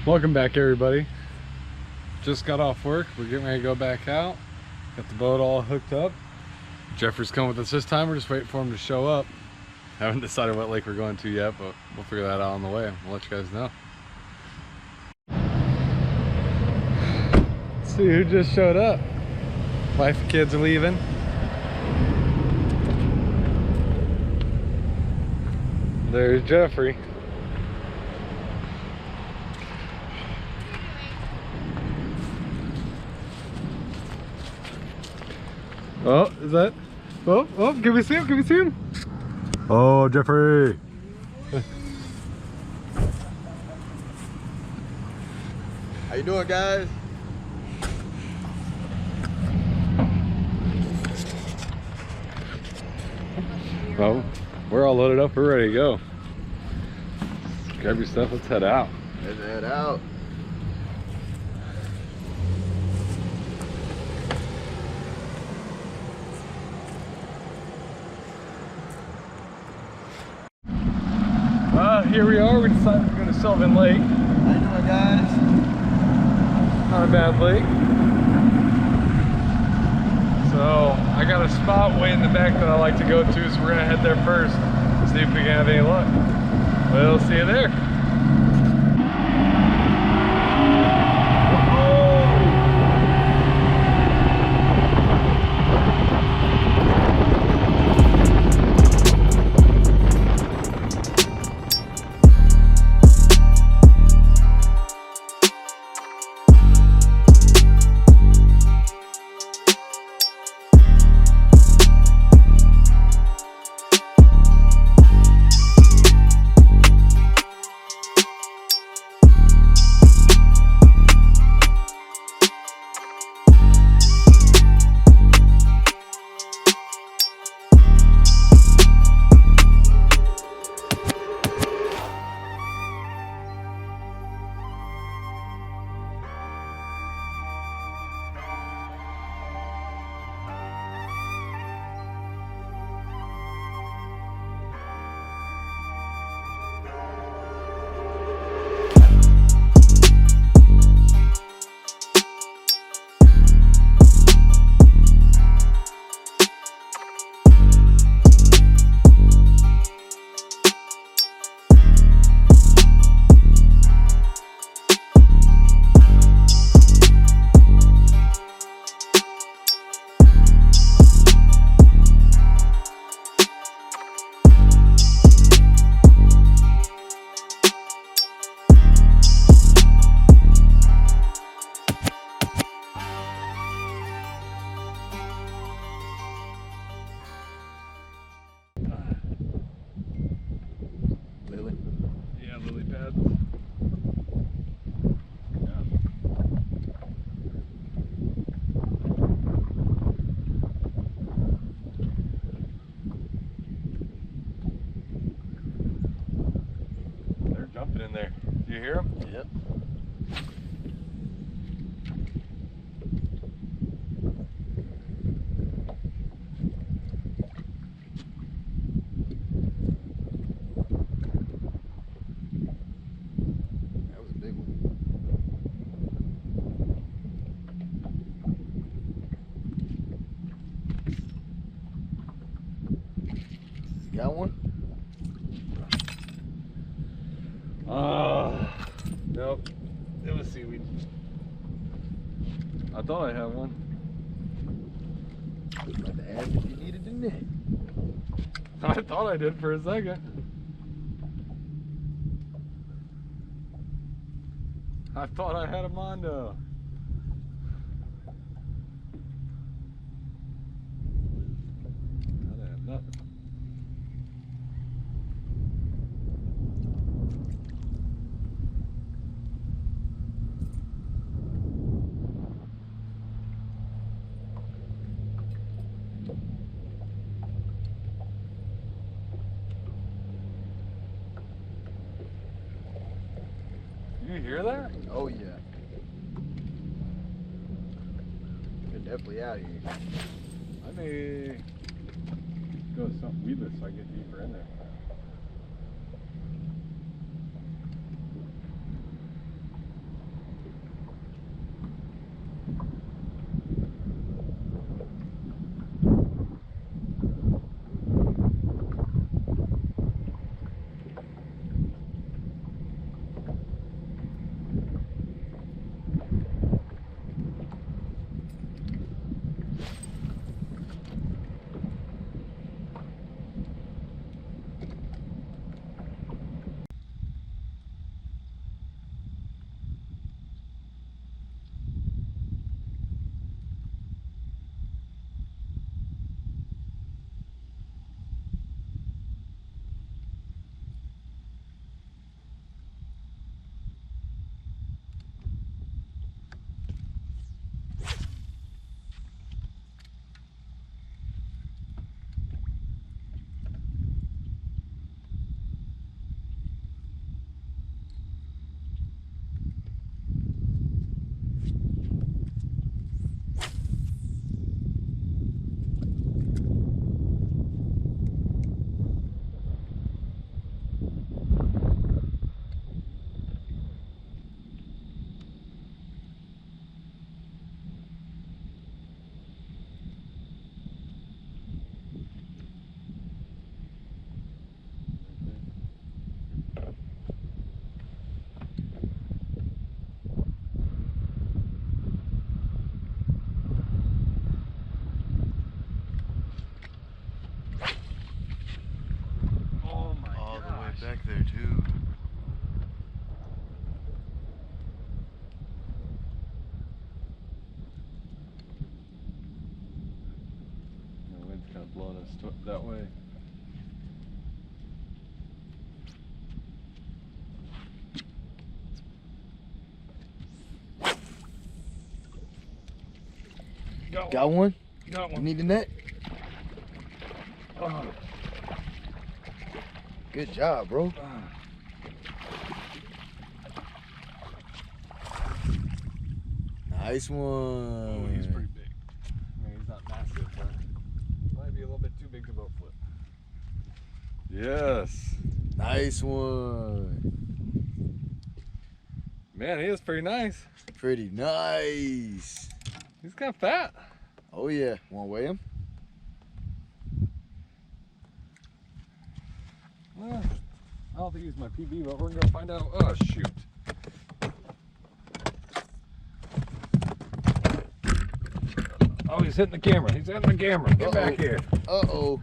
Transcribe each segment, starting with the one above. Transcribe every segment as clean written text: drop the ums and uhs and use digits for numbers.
Welcome back, everybody. Just got off work. We're getting ready to go back out. Got the boat all hooked up. Jeffrey's coming with us this time. We're just waiting for him to show up. Haven't decided what lake we're going to yet, but we'll figure that out on the way. We'll let you guys know. Let's see who just showed up. Wife and kids are leaving. There's Jeffrey. Oh, is that? Oh, can we see him? Can we see him? Oh, Jeffrey. How you doing, guys? Well, we're all loaded up. We're ready to go. Grab your stuff. Let's head out. Let's head out. Here we are. We decided to go to Sylvan Lake. How you doing, guys? Not a bad lake. So I got a spot way in the back that I like to go to, so we're gonna head there first, see if we can have any luck. We'll see you there. Lily? Yeah, lily pads. They're jumping in there. Do you hear them? Yep. That was a big one. You got one? Nope. It was seaweed. I thought I had one. Like the ass if you needed, didn't it? I thought I did for a second. I thought I had a mondo. I had nothing. You hear that? Oh yeah. They're definitely out here. I may go with something weedless so I get deeper in there. that way. Got one? Got You one. need the net? Oh. Good job, bro. Nice one. Oh, he's pretty big. I mean, he's not massive, but might be a little bit too big to boat flip. Yes. Nice one. Man, he is pretty nice. Pretty nice. He's kind of fat. Oh yeah. Want to weigh him? Well, I don't think he's my PB, but we're going to find out. Oh, shoot. Oh, he's hitting the camera. He's hitting the camera. Get back here. Uh-oh.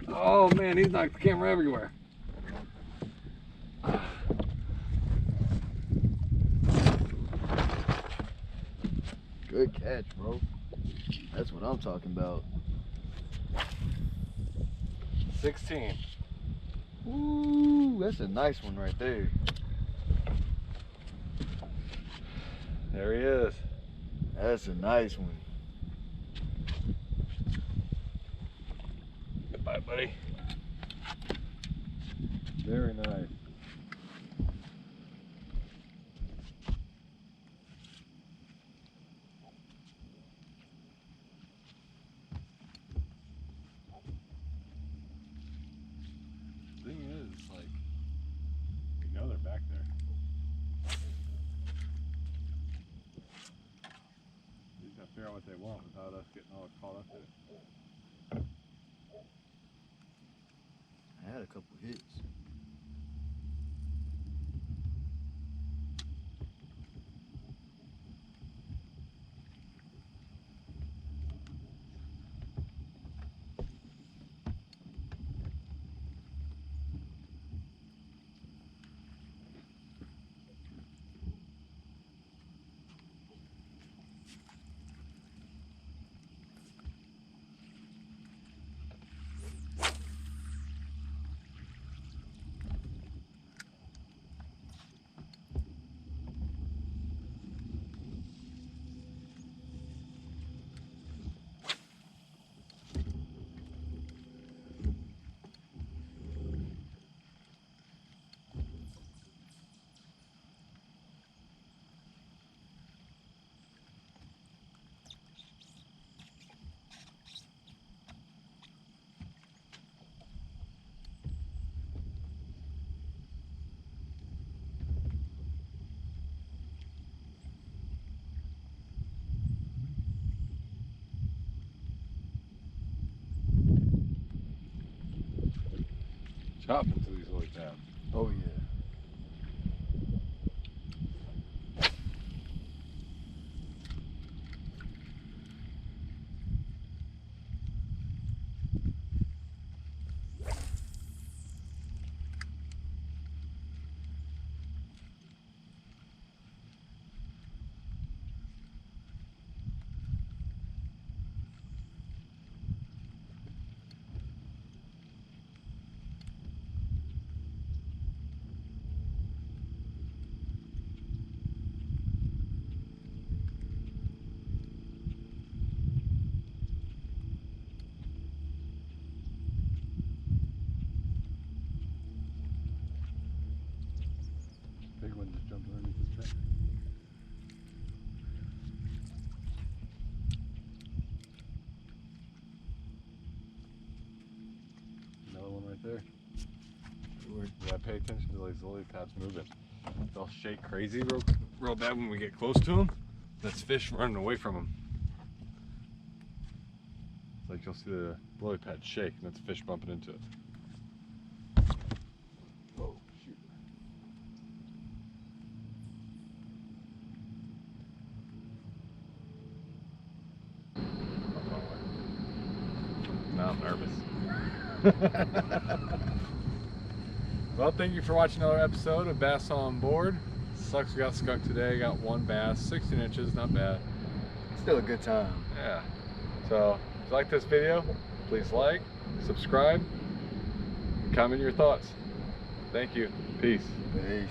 Oh, man, he's knocked the camera everywhere. Good catch, bro. That's what I'm talking about. 16. Ooh, that's a nice one right there. There he is. That's a nice one. Goodbye, buddy. Very nice. Thing is, like, you know they're back there. You just gotta figure out what they want without us getting all caught up in it. I had a couple hits. Chop until he's always down. Oh yeah. Big one just jumped underneath his truck. Another one right there. You gotta pay attention to these lily pads moving. They'll shake crazy real bad when we get close to them. That's fish running away from them. It's like you'll see the lily pad shake and that's fish bumping into it. Oh, shoot. Now I'm nervous. Well, thank you for watching another episode of Bass on Board. Sucks we got skunked today. Got one bass, 16 inches, not bad. Still a good time. Yeah. So if you like this video, please like, subscribe, and comment your thoughts. Thank you. Peace. Peace.